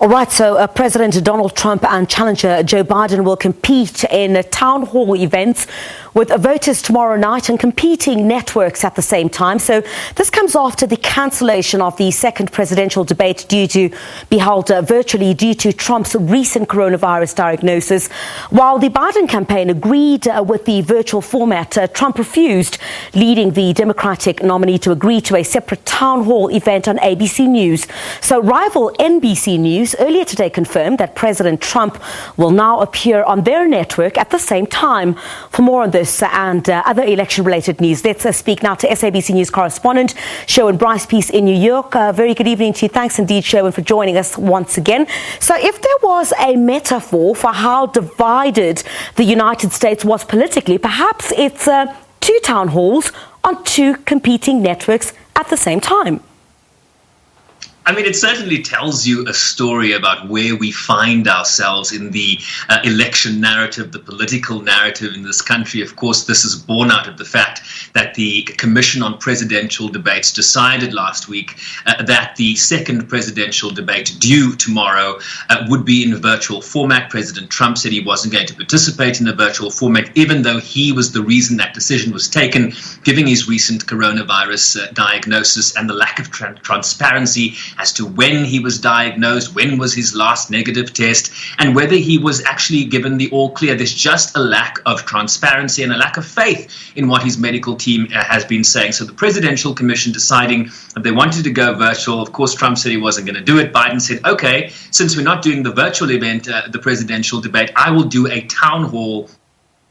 All right, so President Donald Trump and challenger Joe Biden will compete in town hall events with voters tomorrow night and competing networks at the same time. So this comes after the cancellation of the second presidential debate due to be held virtually due to Trump's recent coronavirus diagnosis. While the Biden campaign agreed with the virtual format, Trump refused, leading the Democratic nominee to agree to a separate town hall event on ABC News. So rival NBC News earlier today confirmed that President Trump will now appear on their network at the same time. For more on this and other election-related news, let's speak now to SABC News correspondent Sherwin Bryce-Pease in New York. Very good evening to you. Thanks indeed, Sherwin, for joining us once again. So if there was a metaphor for how divided the United States was politically, perhaps it's two town halls on two competing networks at the same time. I mean, it certainly tells you a story about where we find ourselves in the election narrative, the political narrative in this country. Of course, this is born out of the fact that the Commission on Presidential Debates decided last week that the second presidential debate due tomorrow would be in a virtual format. President Trump said he wasn't going to participate in a virtual format, even though he was the reason that decision was taken, given his recent coronavirus diagnosis and the lack of transparency as to when he was diagnosed, when was his last negative test, and whether he was actually given the all clear. There's just a lack of transparency and a lack of faith in what his medical team has been saying. So the Presidential Commission deciding that they wanted to go virtual. Of course, Trump said he wasn't going to do it. Biden said, okay, since we're not doing the virtual event, the presidential debate, I will do a town hall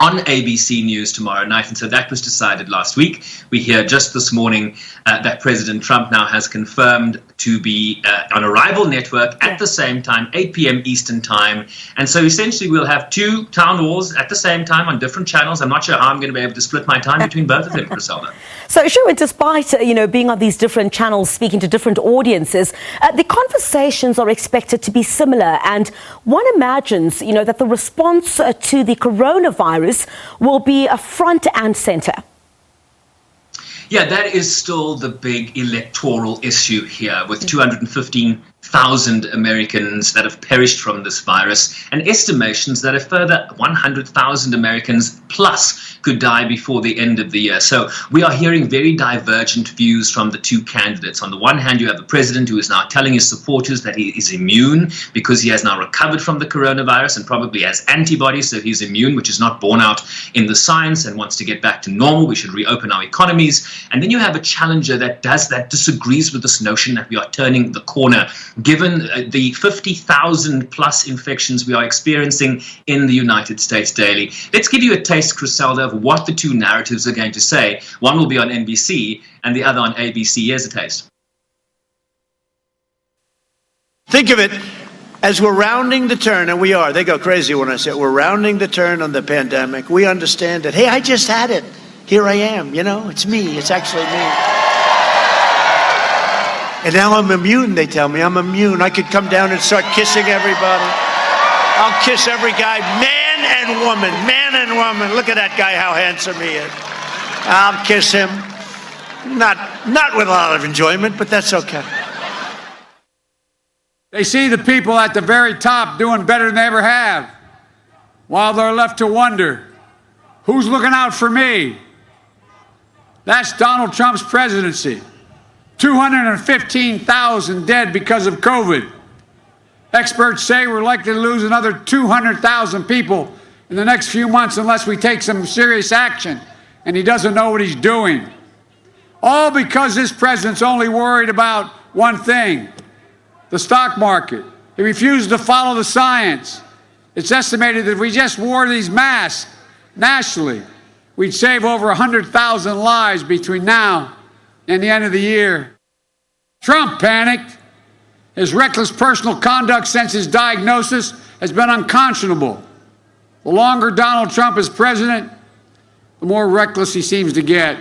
on ABC News tomorrow night. And so that was decided last week. We hear just this morning that President Trump now has confirmed to be on a rival network at the same time, 8 p.m. Eastern time. And so essentially we'll have two town halls at the same time on different channels. I'm not sure how I'm going to be able to split my time between both of them, Griselda. So sure, despite being on these different channels, speaking to different audiences, the conversations are expected to be similar. And one imagines, that the response to the coronavirus will be a front and center. Yeah, that is still the big electoral issue here, with 215,000 Americans that have perished from this virus, and estimations that a further 100,000 Americans plus could die before the end of the year. So we are hearing very divergent views from the two candidates. On the one hand, you have the president who is now telling his supporters that he is immune because he has now recovered from the coronavirus and probably has antibodies, so he's immune, which is not borne out in the science, and wants to get back to normal. We should reopen our economies. And then you have a challenger that disagrees with this notion that we are turning the corner, given the 50,000 plus infections we are experiencing in the United States daily. Let's give you a taste, Griselda, of what the two narratives are going to say. One will be on NBC and the other on ABC. Here's a taste. Think of it as we're rounding the turn, and we are. They go crazy when I say it. We're rounding the turn on the pandemic. We understand that, hey, I just had it. Here I am, it's me. It's actually me. And now I'm immune, they tell me. I'm immune. I could come down and start kissing everybody. I'll kiss every guy, man and woman, man and woman. Look at that guy, how handsome he is. I'll kiss him. Not with a lot of enjoyment, but that's okay. They see the people at the very top doing better than they ever have, while they're left to wonder, who's looking out for me? That's Donald Trump's presidency. 215,000 dead because of COVID. Experts say we're likely to lose another 200,000 people in the next few months unless we take some serious action, and he doesn't know what he's doing. All because this president's only worried about one thing, the stock market. He refused to follow the science. It's estimated that if we just wore these masks nationally, we'd save over 100,000 lives between now and the end of the year. Trump panicked. His reckless personal conduct since his diagnosis has been unconscionable. The longer Donald Trump is president, the more reckless he seems to get.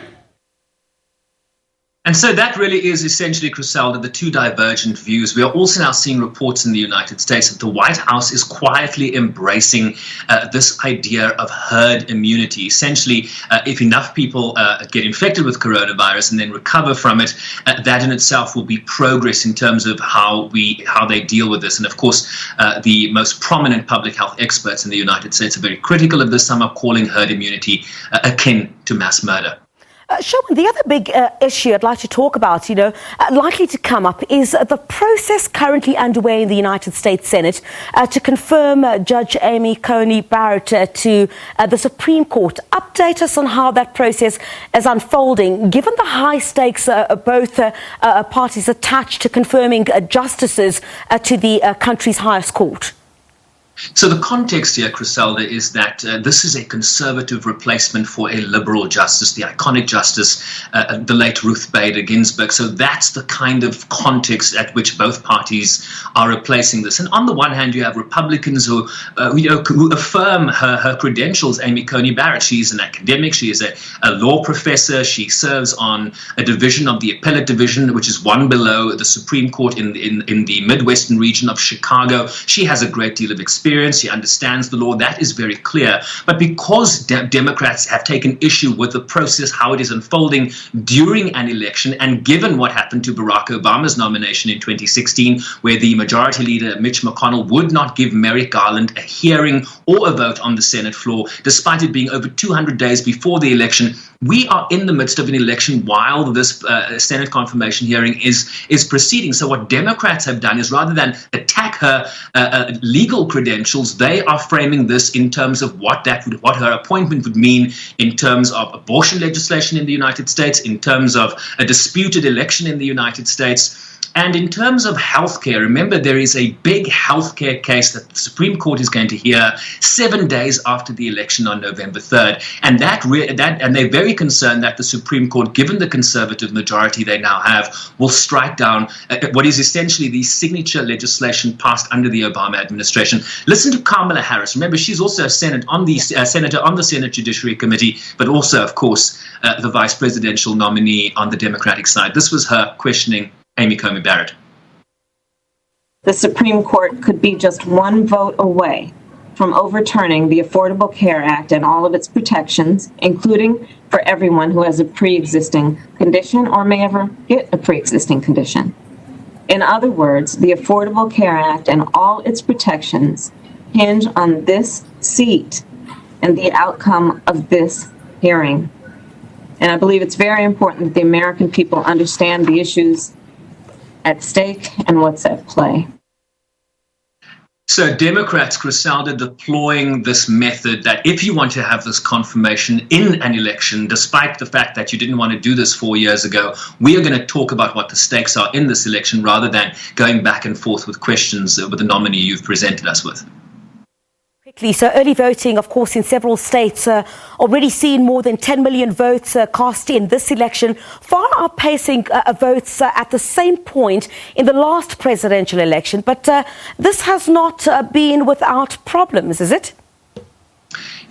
And so that really is essentially, Griselda, the two divergent views. We are also now seeing reports in the United States that the White House is quietly embracing this idea of herd immunity. Essentially, if enough people get infected with coronavirus and then recover from it, that in itself will be progress in terms of how they deal with this. And of course, the most prominent public health experts in the United States are very critical of this. Some are calling herd immunity akin to mass murder. Sherwin, the other big issue I'd like to talk about, likely to come up, is the process currently underway in the United States Senate to confirm Judge Amy Coney Barrett to the Supreme Court. Update us on how that process is unfolding, given the high stakes both parties attached to confirming justices to the country's highest court. So the context here, Griselda, is that this is a conservative replacement for a liberal justice, the iconic justice, the late Ruth Bader Ginsburg. So that's the kind of context at which both parties are replacing this. And on the one hand, you have Republicans who affirm her credentials. Amy Coney Barrett, she's an academic, she is a law professor, she serves on a division of the appellate division, which is one below the Supreme Court in the Midwestern region of Chicago. She has a great deal of experience. She understands the law. That is very clear. But because Democrats have taken issue with the process, how it is unfolding during an election, and given what happened to Barack Obama's nomination in 2016, where the majority leader, Mitch McConnell, would not give Merrick Garland a hearing or a vote on the Senate floor, despite it being over 200 days before the election, we are in the midst of an election while this Senate confirmation hearing is proceeding. So what Democrats have done is, rather than attack her legal credentials, they are framing this in terms of what her appointment would mean in terms of abortion legislation in the United States, in terms of a disputed election in the United States. And in terms of healthcare, remember, there is a big healthcare case that the Supreme Court is going to hear 7 days after the election on November 3rd. And and they're very concerned that the Supreme Court, given the conservative majority they now have, will strike down what is essentially the signature legislation passed under the Obama administration. Listen to Kamala Harris. Remember, she's also a senator on the Senate Judiciary Committee, but also, of course, the vice presidential nominee on the Democratic side. This was her questioning Amy Coney Barrett. The Supreme Court could be just one vote away from overturning the Affordable Care Act and all of its protections, including for everyone who has a pre-existing condition or may ever get a pre-existing condition. In other words, the Affordable Care Act and all its protections hinge on this seat and the outcome of this hearing. And I believe it's very important that the American people understand the issues at stake and what's at play. So Democrats, Griselda, deploying this method that if you want to have this confirmation in an election, despite the fact that you didn't want to do this 4 years ago, we are going to talk about what the stakes are in this election rather than going back and forth with questions with the nominee you've presented us with. So early voting, of course, in several states already seen more than 10 million votes cast in this election, far outpacing votes at the same point in the last presidential election. But this has not been without problems, is it?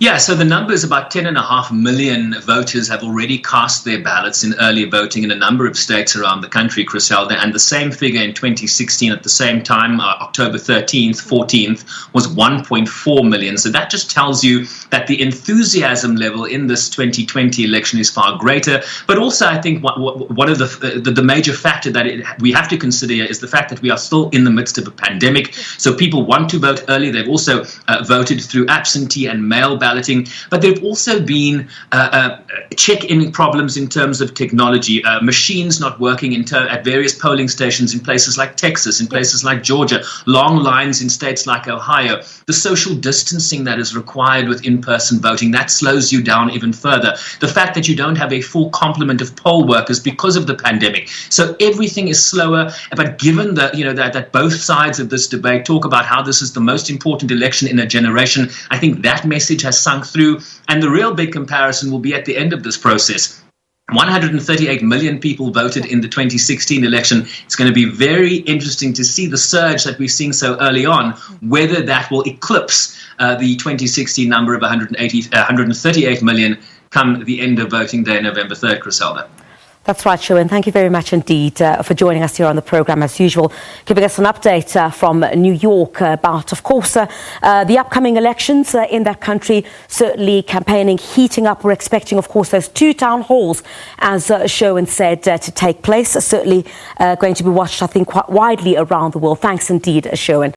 Yeah, so the number is about 10.5 million voters have already cast their ballots in early voting in a number of states around the country, Griselda, and the same figure in 2016 at the same time, October 13th, 14th, was 1.4 million. So that just tells you that the enthusiasm level in this 2020 election is far greater. But also, I think one of the major factor that we have to consider is the fact that we are still in the midst of a pandemic. So people want to vote early. They've also voted through absentee and mail balloting, but there have also been check-in problems in terms of technology, machines not working at various polling stations in places like Texas, in places like Georgia, long lines in states like Ohio. The social distancing that is required with in-person voting, that slows you down even further. The fact that you don't have a full complement of poll workers because of the pandemic. So everything is slower, but given that both sides of this debate talk about how this is the most important election in a generation, I think that message has sunk through, and the real big comparison will be at the end of this process. 138 million people voted in the 2016 election. It's going to be very interesting to see the surge that we're seeing so early on, whether that will eclipse the 2016 number of 138 million come the end of voting day, November 3rd, Griselda. That's right, Sherwin. Thank you very much indeed for joining us here on the programme, as usual, giving us an update from New York about, of course, the upcoming elections in that country. Certainly campaigning heating up. We're expecting, of course, those 2 town halls, as Sherwin said, to take place. Certainly going to be watched, I think, quite widely around the world. Thanks indeed, Sherwin.